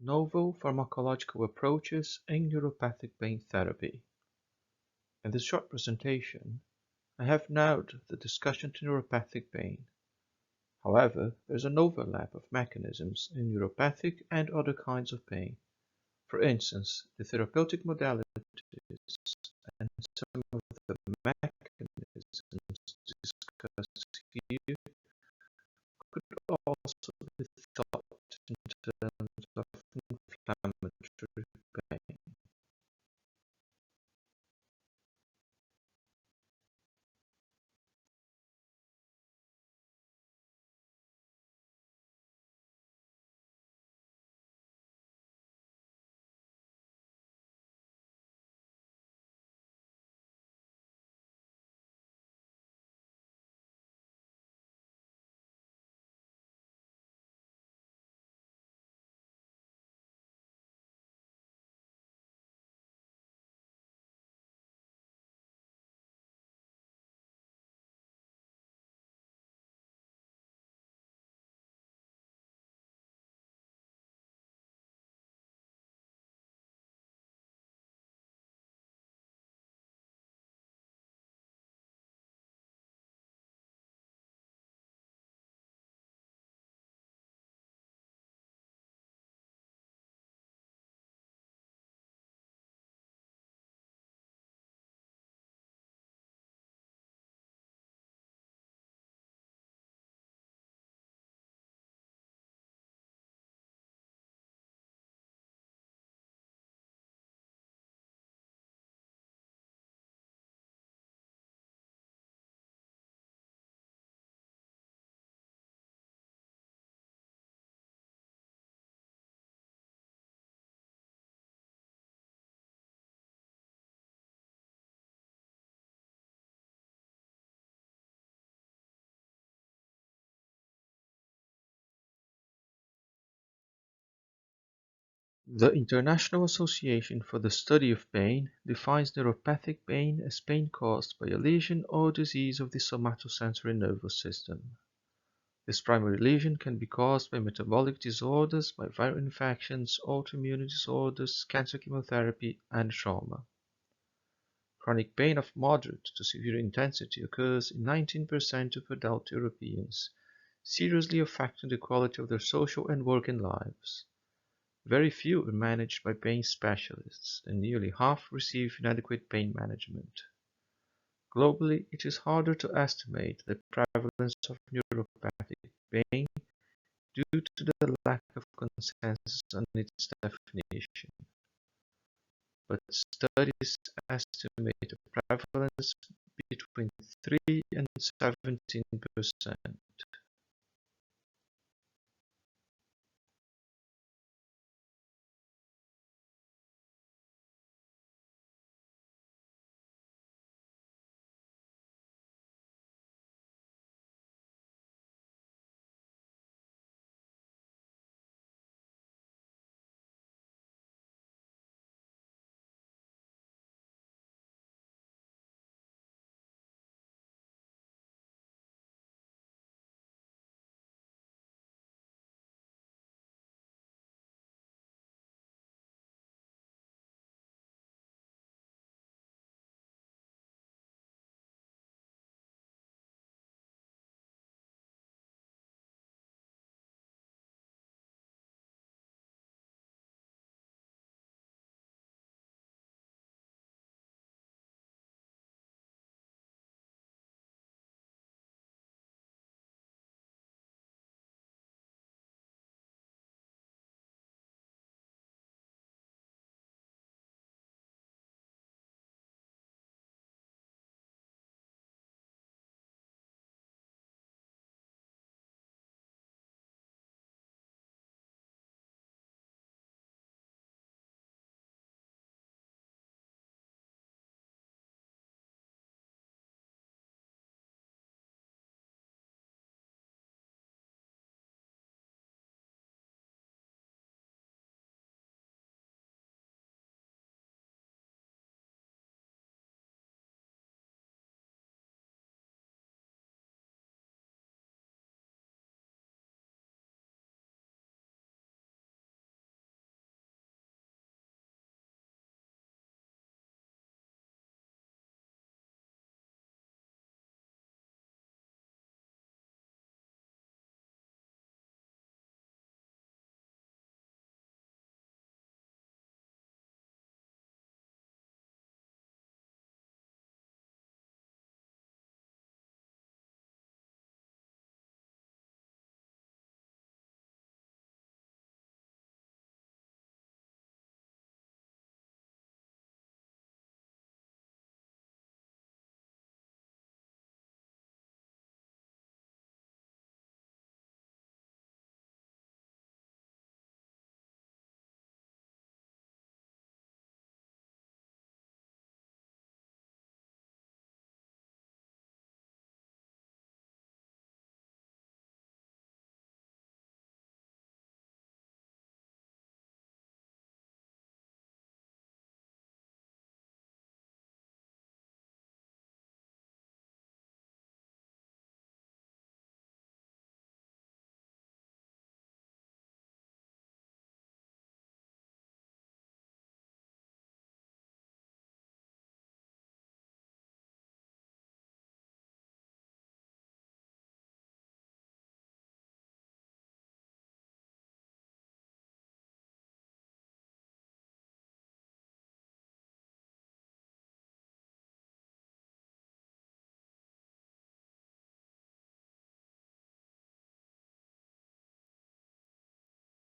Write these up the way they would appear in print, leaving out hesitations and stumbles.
Novel Pharmacological Approaches in Neuropathic Pain Therapy. In this short presentation, I have narrowed the discussion to neuropathic pain. However, there is an overlap of mechanisms in neuropathic and other kinds of pain. For instance, the therapeutic modalities and some of the mechanisms discussed here could also be thought in terms of inflammatory pain. The International Association for the Study of Pain defines neuropathic pain as pain caused by a lesion or disease of the somatosensory nervous system. This primary lesion can be caused by metabolic disorders, by viral infections, autoimmune disorders, cancer chemotherapy, and trauma. Chronic pain of moderate to severe intensity occurs in 19% of adult Europeans, seriously affecting the quality of their social and working lives. Very few are managed by pain specialists, and nearly half receive inadequate pain management. Globally, it is harder to estimate the prevalence of neuropathic pain due to the lack of consensus on its definition, but studies estimate a prevalence between 3 and 17%.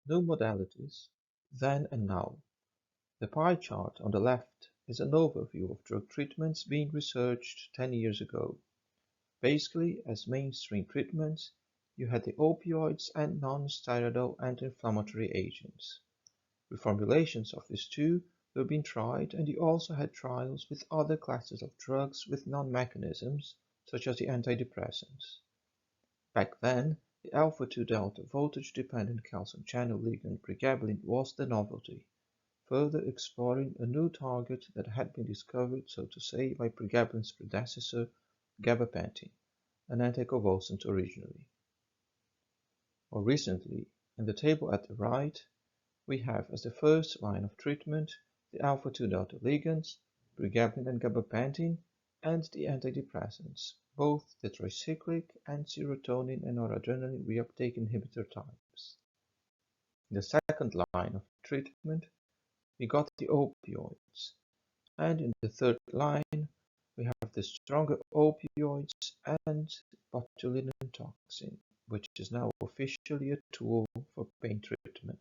New modalities, then and now. The pie chart on the left is an overview of drug treatments being researched 10 years ago. Basically, as mainstream treatments, you had the opioids and non-steroidal anti-inflammatory agents. Reformulations of these two were being tried, and you also had trials with other classes of drugs with non-mechanisms, such as the antidepressants. Back then, the alpha-2 delta voltage-dependent calcium channel ligand pregabalin was the novelty, further exploring a new target that had been discovered, so to say, by pregabalin's predecessor, gabapentin, an anticonvulsant originally. More recently, in the table at the right, we have as the first line of treatment the alpha-2 delta ligands, pregabalin and gabapentin, and the antidepressants, both the tricyclic and serotonin and noradrenaline reuptake inhibitor types. In the second line of treatment, we got the opioids, and in the third line, we have the stronger opioids and botulinum toxin, which is now officially a tool for pain treatment.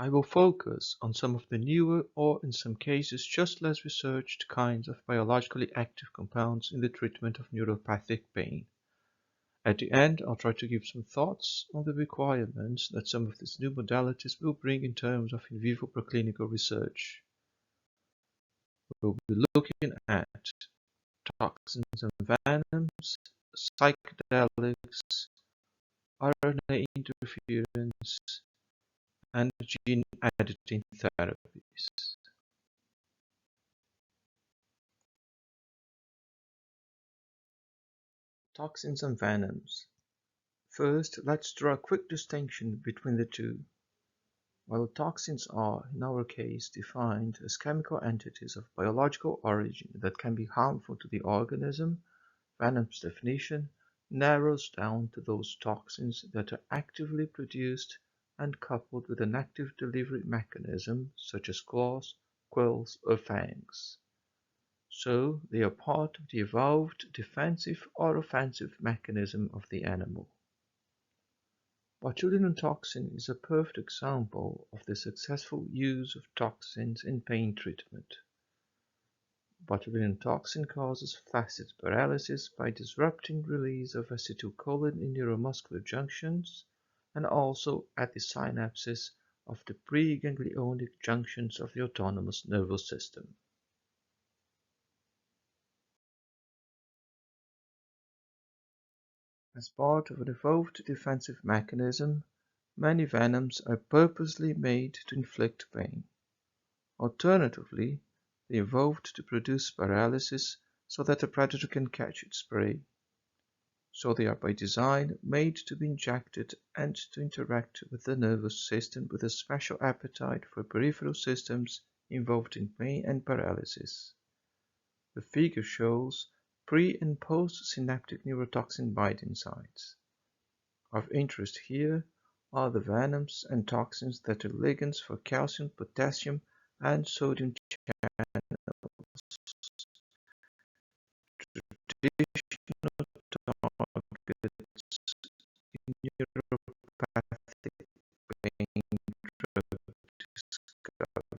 I will focus on some of the newer or in some cases just less researched kinds of biologically active compounds in the treatment of neuropathic pain. At the end, I'll try to give some thoughts on the requirements that some of these new modalities will bring in terms of in vivo preclinical research. We'll be looking at toxins and venoms, psychedelics, RNA interference, and gene editing therapies. Toxins and venoms. First, let's draw a quick distinction between the two. While toxins are, in our case, defined as chemical entities of biological origin that can be harmful to the organism, venom's definition narrows down to those toxins that are actively produced and coupled with an active delivery mechanism such as claws, quills, or fangs. So they are part of the evolved defensive or offensive mechanism of the animal. Botulinum toxin is a perfect example of the successful use of toxins in pain treatment. Botulinum toxin causes facet paralysis by disrupting release of acetylcholine in neuromuscular junctions and also at the synapses of the preganglionic junctions of the autonomous nervous system. As part of an evolved defensive mechanism, many venoms are purposely made to inflict pain. Alternatively, they evolved to produce paralysis so that the predator can catch its prey. So they are by design made to be injected and to interact with the nervous system with a special appetite for peripheral systems involved in pain and paralysis. The figure shows pre- and post-synaptic neurotoxin binding sites. Of interest here are the venoms and toxins that are ligands for calcium, potassium, and sodium channels, traditional targets in neuropathic pain drug discovery.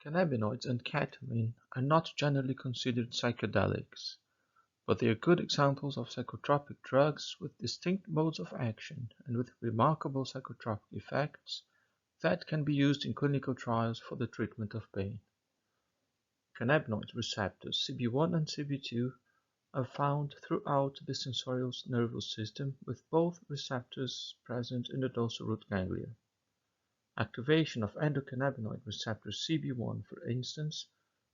Cannabinoids and ketamine are not generally considered psychedelics, but they are good examples of psychotropic drugs with distinct modes of action and with remarkable psychotropic effects that can be used in clinical trials for the treatment of pain. Cannabinoid receptors CB1 and CB2 are found throughout the sensorial nervous system, with both receptors present in the dorsal root ganglia. Activation of endocannabinoid receptor CB1, for instance,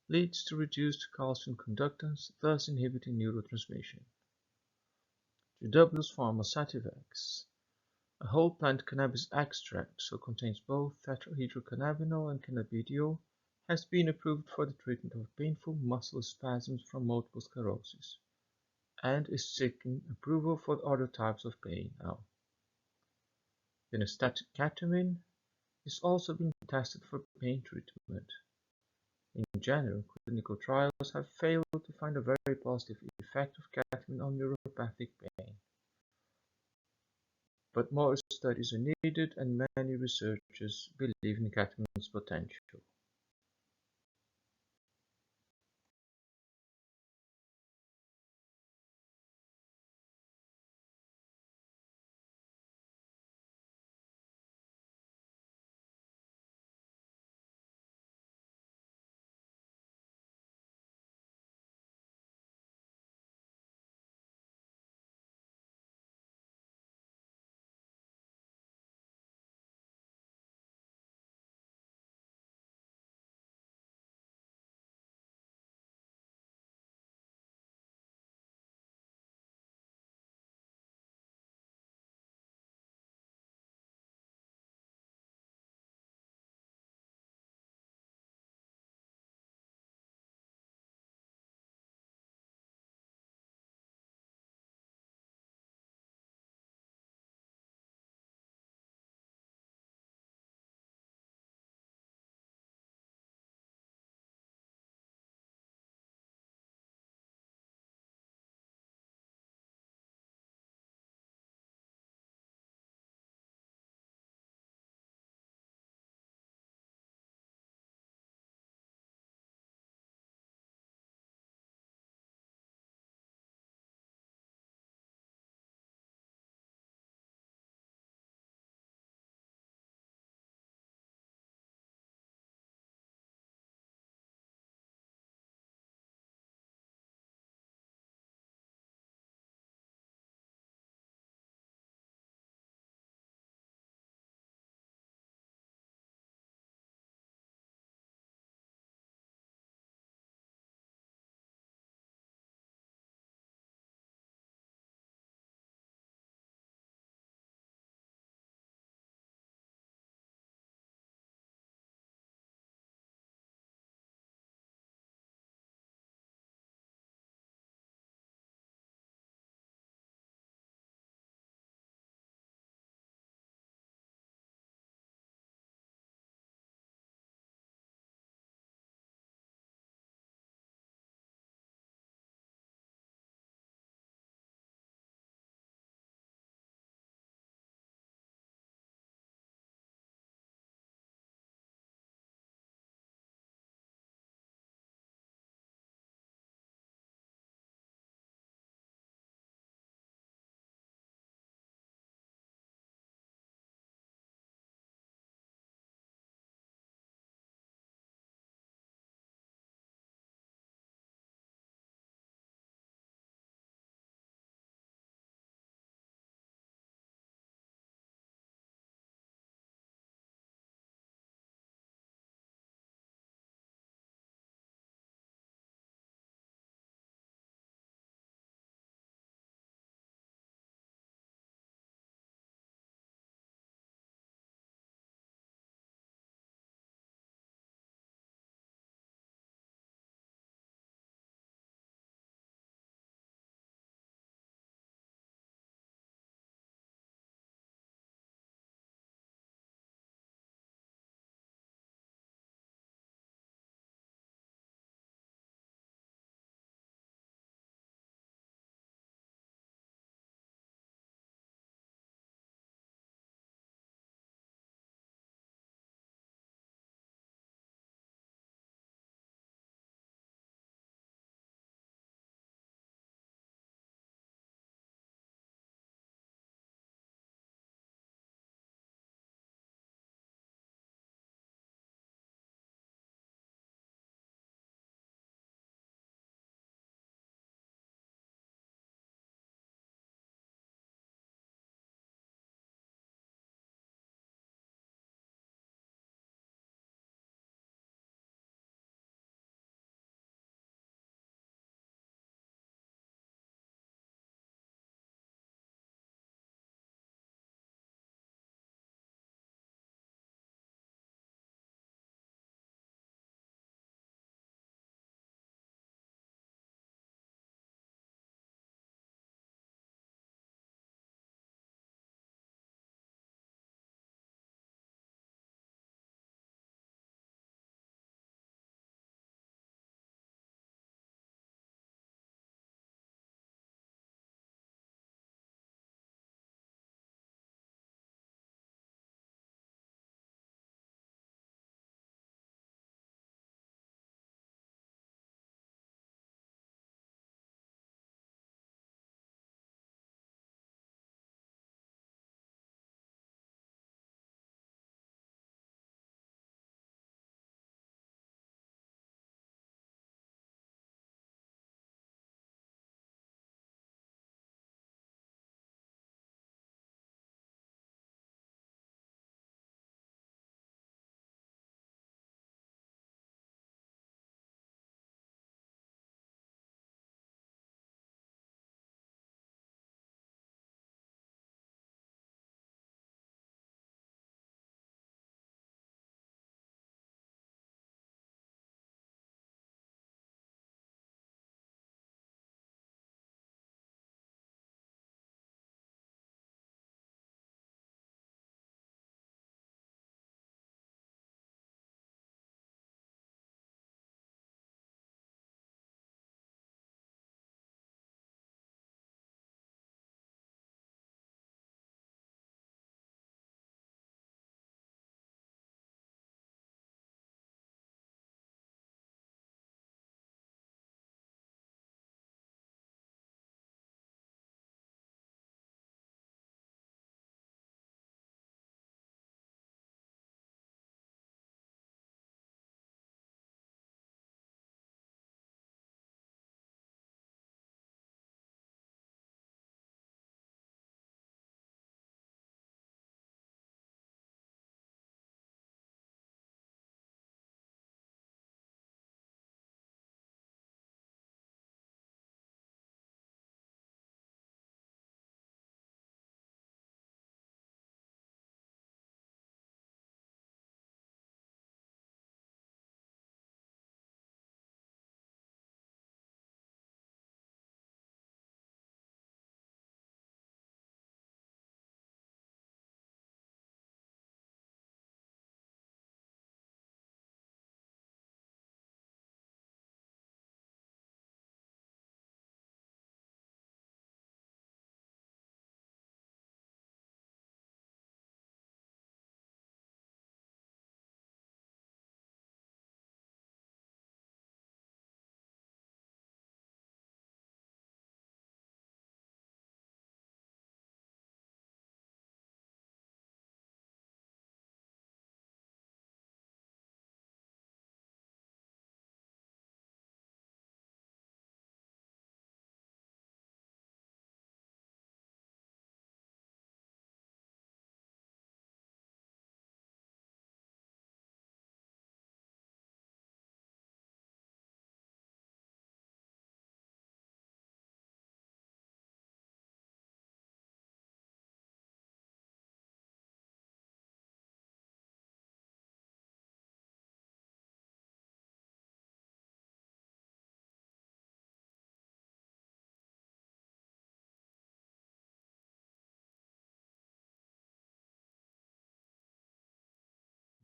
leads to reduced calcium conductance, thus inhibiting neurotransmission. G. Pharma Sativex, a whole plant cannabis extract, so contains both tetrahydrocannabinol and cannabidiol, has been approved for the treatment of painful muscle spasms from multiple sclerosis, and is seeking approval for other types of pain now. Kinesthetic ketamine is also being tested for pain treatment. In general, clinical trials have failed to find a very positive effect of ketamine on neuropathic pain. But more studies are needed, and many researchers believe in ketamine's potential.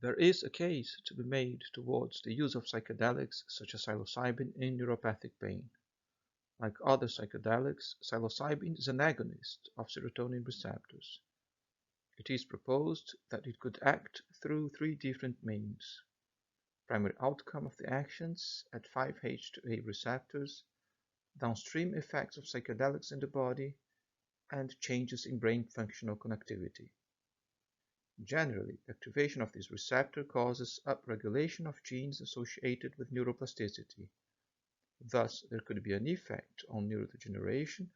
There is a case to be made towards the use of psychedelics such as psilocybin in neuropathic pain. Like other psychedelics, psilocybin is an agonist of serotonin receptors. It is proposed that it could act through three different means: primary outcome of the actions at 5-HT2A receptors, downstream effects of psychedelics in the body, and changes in brain functional connectivity. Generally, activation of this receptor causes upregulation of genes associated with neuroplasticity. Thus, there could be an effect on neurodegeneration,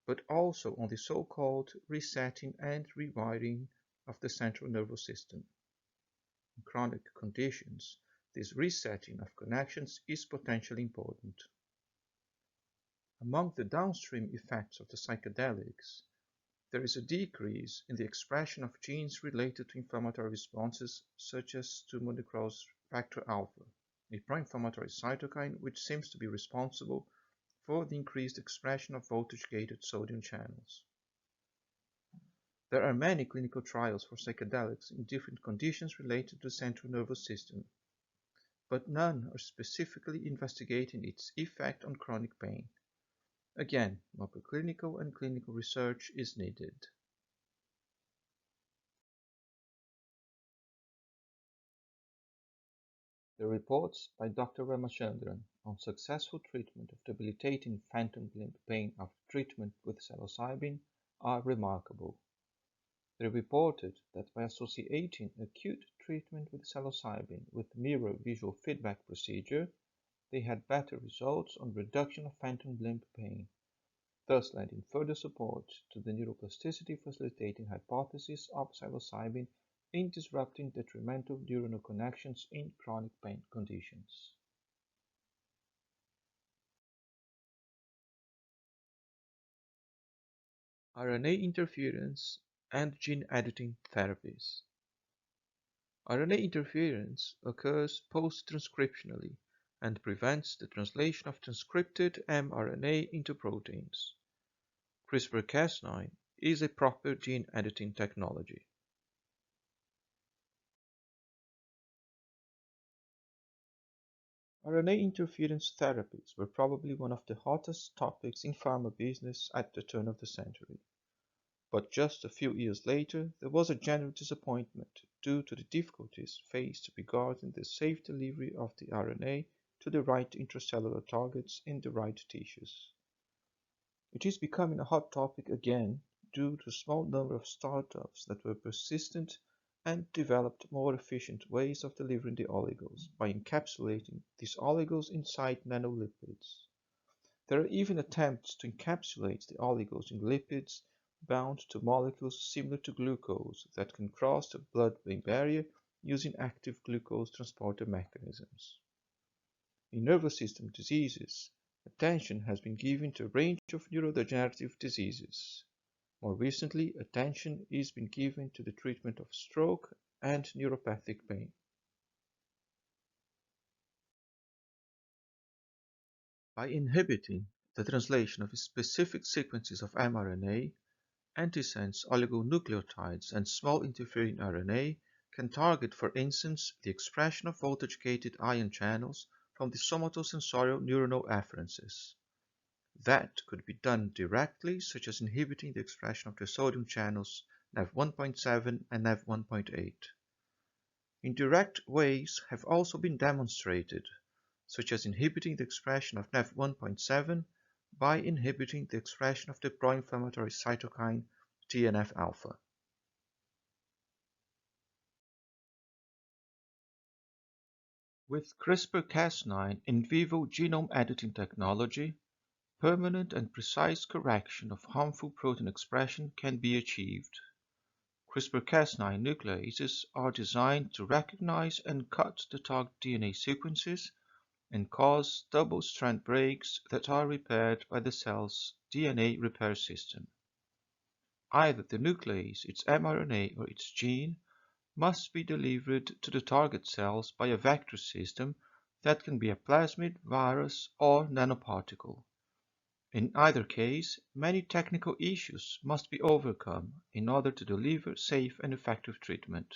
but also on the so-called resetting and rewiring of the central nervous system. In chronic conditions, this resetting of connections is potentially important. Among the downstream effects of the psychedelics, there is a decrease in the expression of genes related to inflammatory responses such as to monocross factor alpha, a pro-inflammatory cytokine which seems to be responsible for the increased expression of voltage-gated sodium channels. There are many clinical trials for psychedelics in different conditions related to the central nervous system, but none are specifically investigating its effect on chronic pain. Again, more preclinical and clinical research is needed. The reports by Dr. Ramachandran on successful treatment of debilitating phantom limb pain after treatment with psilocybin are remarkable. They reported that by associating acute treatment with psilocybin with mirror visual feedback procedure, they had better results on reduction of phantom limb pain, thus lending further support to the neuroplasticity facilitating hypothesis of psilocybin in disrupting detrimental neuronal connections in chronic pain conditions. RNA interference and gene editing therapies. RNA interference occurs post-transcriptionally and prevents the translation of transcripted mRNA into proteins. CRISPR-Cas9 is a proper gene editing technology. RNA interference therapies were probably one of the hottest topics in pharma business at the turn of the century. But just a few years later, there was a general disappointment due to the difficulties faced regarding the safe delivery of the RNA to the right intracellular targets in the right tissues. It is becoming a hot topic again due to a small number of startups that were persistent and developed more efficient ways of delivering the oligos by encapsulating these oligos inside nanolipids. There are even attempts to encapsulate the oligos in lipids bound to molecules similar to glucose that can cross the blood-brain barrier using active glucose transporter mechanisms. In nervous system diseases, attention has been given to a range of neurodegenerative diseases. More recently, attention is being given to the treatment of stroke and neuropathic pain. By inhibiting the translation of specific sequences of mRNA, antisense oligonucleotides and small interfering RNA can target, for instance, the expression of voltage-gated ion channels from the somatosensorial neuronal afferences. That could be done directly, such as inhibiting the expression of the sodium channels Nav1.7 and Nav1.8. Indirect ways have also been demonstrated, such as inhibiting the expression of Nav1.7 by inhibiting the expression of the pro-inflammatory cytokine TNF-alpha. With CRISPR-Cas9 in vivo genome editing technology, permanent and precise correction of harmful protein expression can be achieved. CRISPR-Cas9 nucleases are designed to recognize and cut the target DNA sequences and cause double-strand breaks that are repaired by the cell's DNA repair system. Either the nuclease, its mRNA, or its gene must be delivered to the target cells by a vector system that can be a plasmid, virus, or nanoparticle. In either case, many technical issues must be overcome in order to deliver safe and effective treatment.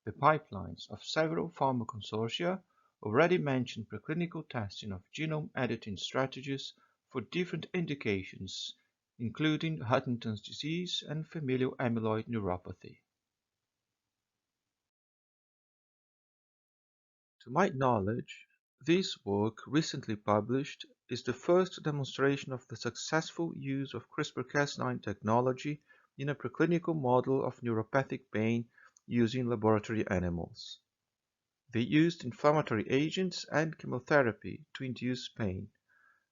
The pipelines of several pharma consortia already mention preclinical testing of genome editing strategies for different indications, including Huntington's disease and familial amyloid neuropathy. To my knowledge, this work, recently published, is the first demonstration of the successful use of CRISPR-Cas9 technology in a preclinical model of neuropathic pain using laboratory animals. They used inflammatory agents and chemotherapy to induce pain,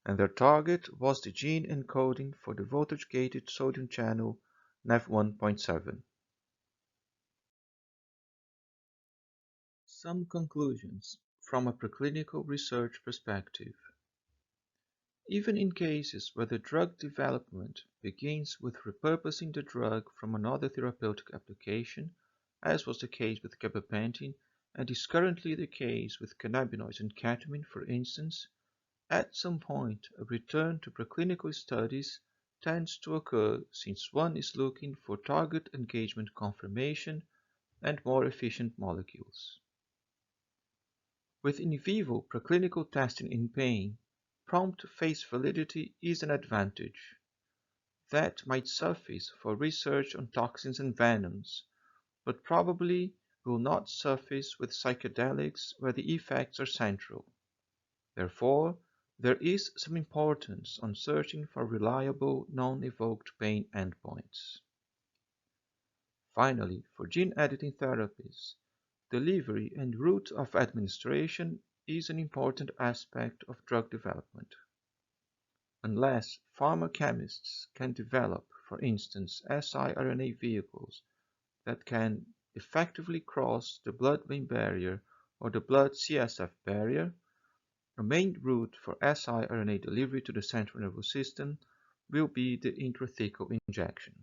and their target was the gene encoding for the voltage-gated sodium channel Nav1.7. Some conclusions from a preclinical research perspective. Even in cases where the drug development begins with repurposing the drug from another therapeutic application, as was the case with gabapentin and is currently the case with cannabinoids and ketamine, for instance, at some point a return to preclinical studies tends to occur since one is looking for target engagement confirmation and more efficient molecules. With in vivo preclinical testing in pain, prompt phase validity is an advantage. That might suffice for research on toxins and venoms, but probably will not suffice with psychedelics where the effects are central. Therefore, there is some importance on searching for reliable non-evoked pain endpoints. Finally, for gene editing therapies, delivery and route of administration is an important aspect of drug development. Unless pharma chemists can develop, for instance, siRNA vehicles that can effectively cross the blood-brain barrier or the blood-CSF barrier, a main route for siRNA delivery to the central nervous system will be the intrathecal injection.